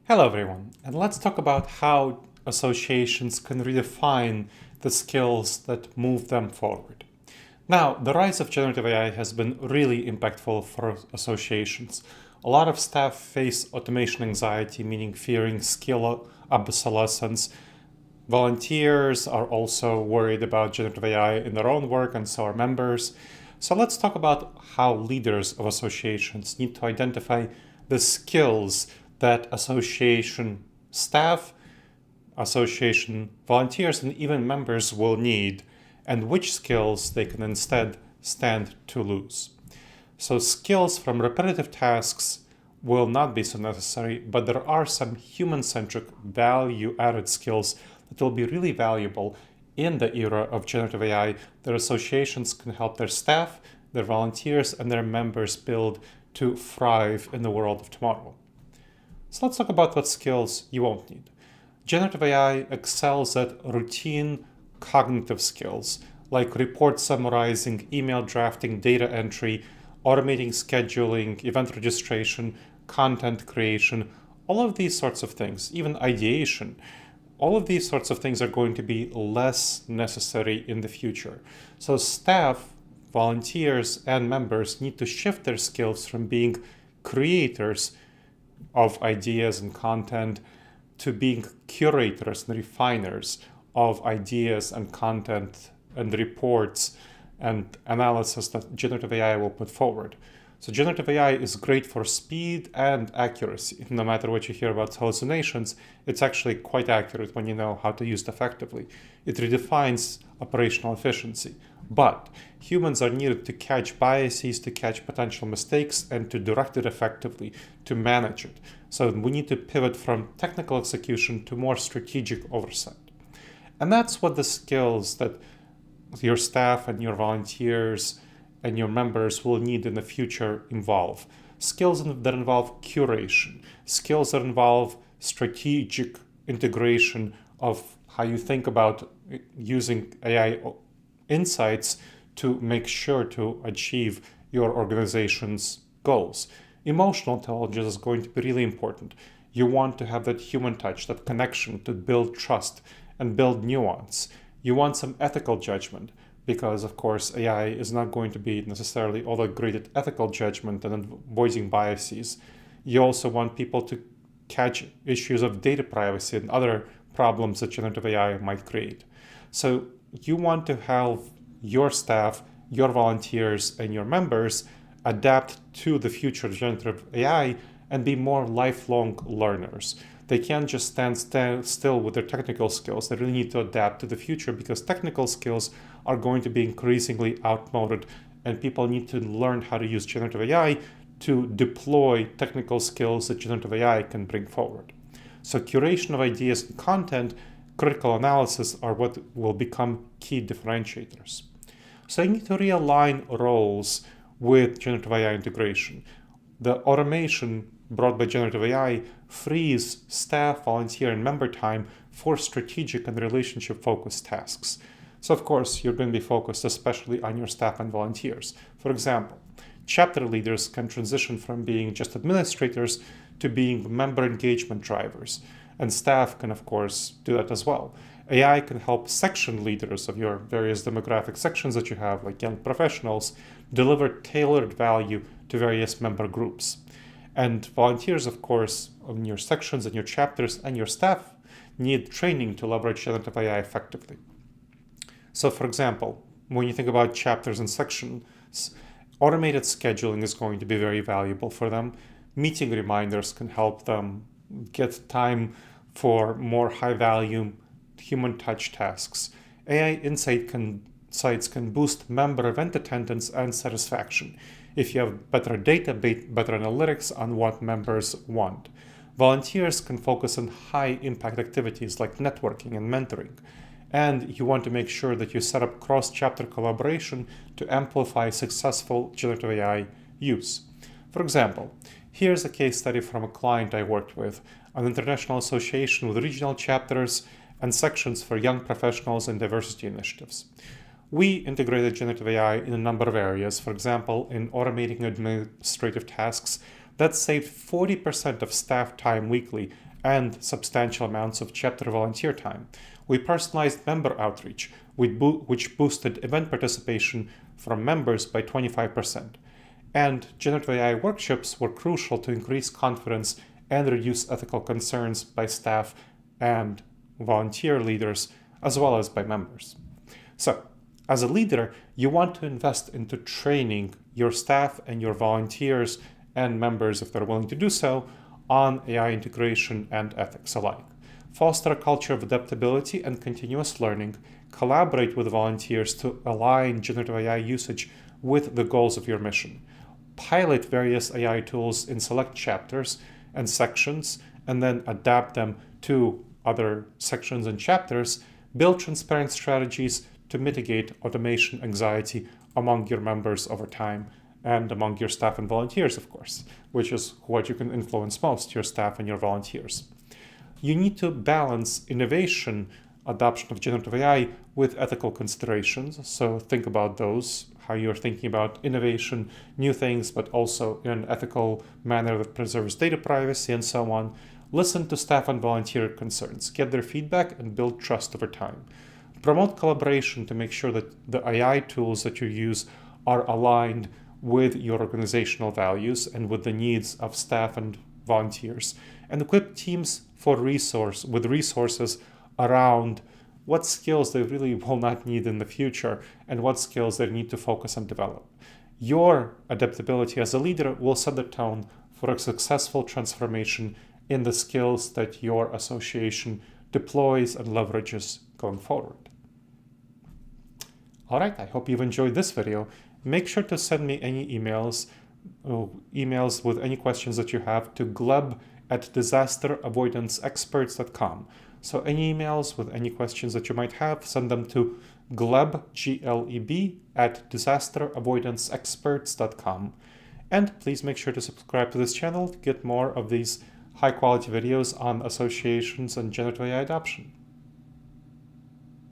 Hello everyone, and let's talk about how associations can redefine the skills that move them forward. Now, the rise of generative AI has been really impactful for associations. A lot of staff face automation anxiety, meaning fearing skill obsolescence. Volunteers are also worried about generative AI in their own work, and so are members. So let's talk about how leaders of associations need to identify the skills that association staff, association volunteers, and even members will need, and which skills they can instead stand to lose. So skills from repetitive tasks will not be so necessary, but there are some human-centric value-added skills that will be really valuable in the era of generative AI that associations can help their staff, their volunteers, and their members build to thrive in the world of tomorrow. So let's talk about what skills you won't need. Generative AI excels at routine cognitive skills like report summarizing, email drafting, data entry, automating scheduling, event registration, content creation, all of these sorts of things, even ideation. All of these sorts of things are going to be less necessary in the future. So staff, volunteers, and members need to shift their skills from being creators of ideas and content to being curators and refiners of ideas and content and reports and analysis that generative AI will put forward. So generative AI is great for speed and accuracy. No matter what you hear about hallucinations, it's actually quite accurate when you know how to use it effectively. It redefines operational efficiency. But humans are needed to catch biases, to catch potential mistakes, and to direct it effectively, to manage it. So we need to pivot from technical execution to more strategic oversight. And that's what the skills that your staff and your volunteers and your members will need in the future involve. Skills that involve curation, skills that involve strategic integration of how you think about using AI insights to make sure to achieve your organization's goals. Emotional intelligence is going to be really important. You want to have that human touch, that connection to build trust and build nuance. You want some ethical judgment because, of course, AI is not going to be necessarily all that great at ethical judgment and avoiding biases. You also want people to catch issues of data privacy and other problems that generative AI might create. So you want to have your staff, your volunteers, and your members adapt to the future of generative AI and be more lifelong learners. They can't just stand still with their technical skills. They really need to adapt to the future because technical skills are going to be increasingly outmoded, and people need to learn how to use generative AI to deploy technical skills that generative AI can bring forward. So curation of ideas and content, critical analysis are what will become key differentiators. So you need to realign roles with generative AI integration. The automation brought by generative AI frees staff, volunteer, and member time for strategic and relationship-focused tasks. So of course, you're going to be focused especially on your staff and volunteers. For example, chapter leaders can transition from being just administrators to being member engagement drivers. And staff can, of course, do that as well. AI can help section leaders of your various demographic sections that you have, like young professionals, deliver tailored value to various member groups. And volunteers, of course, in your sections and your chapters and your staff need training to leverage generative AI effectively. So, for example, when you think about chapters and sections, automated scheduling is going to be very valuable for them. Meeting reminders can help them get time for more high-value human touch tasks. AI insights can boost member event attendance and satisfaction if you have better data, better analytics on what members want. Volunteers can focus on high-impact activities like networking and mentoring. And you want to make sure that you set up cross-chapter collaboration to amplify successful generative AI use. For example, here's a case study from a client I worked with, an international association with regional chapters and sections for young professionals and diversity initiatives. We integrated generative AI in a number of areas, for example, in automating administrative tasks that saved 40% of staff time weekly and substantial amounts of chapter volunteer time. We personalized member outreach, which boosted event participation from members by 25%. And generative AI workshops were crucial to increase confidence and reduce ethical concerns by staff and volunteer leaders, as well as by members. So, as a leader, you want to invest into training your staff and your volunteers and members, if they're willing to do so, on AI integration and ethics alike. Foster a culture of adaptability and continuous learning. Collaborate with volunteers to align generative AI usage with the goals of your mission. Pilot various AI tools in select chapters and sections, and then adapt them to other sections and chapters. Build transparent strategies to mitigate automation anxiety among your members over time and among your staff and volunteers, of course, which is what you can influence most, your staff and your volunteers. You need to balance innovation, adoption of generative AI, with ethical considerations. So think about those, how you're thinking about innovation, new things, but also in an ethical manner that preserves data privacy and so on. Listen to staff and volunteer concerns, get their feedback, and build trust over time. Promote collaboration to make sure that the AI tools that you use are aligned with your organizational values and with the needs of staff and volunteers. And equip teams with resources around what skills they really will not need in the future and what skills they need to focus and develop. Your adaptability as a leader will set the tone for a successful transformation in the skills that your association deploys and leverages going forward. All right, I hope you've enjoyed this video. Make sure to send me any emails with any questions that you have to gleb@disasteravoidanceexperts.com. So any emails with any questions that you might have, send them to Gleb, Gleb, @disasteravoidanceexperts.com. And please make sure to subscribe to this channel to get more of these high-quality videos on associations and generative AI adoption.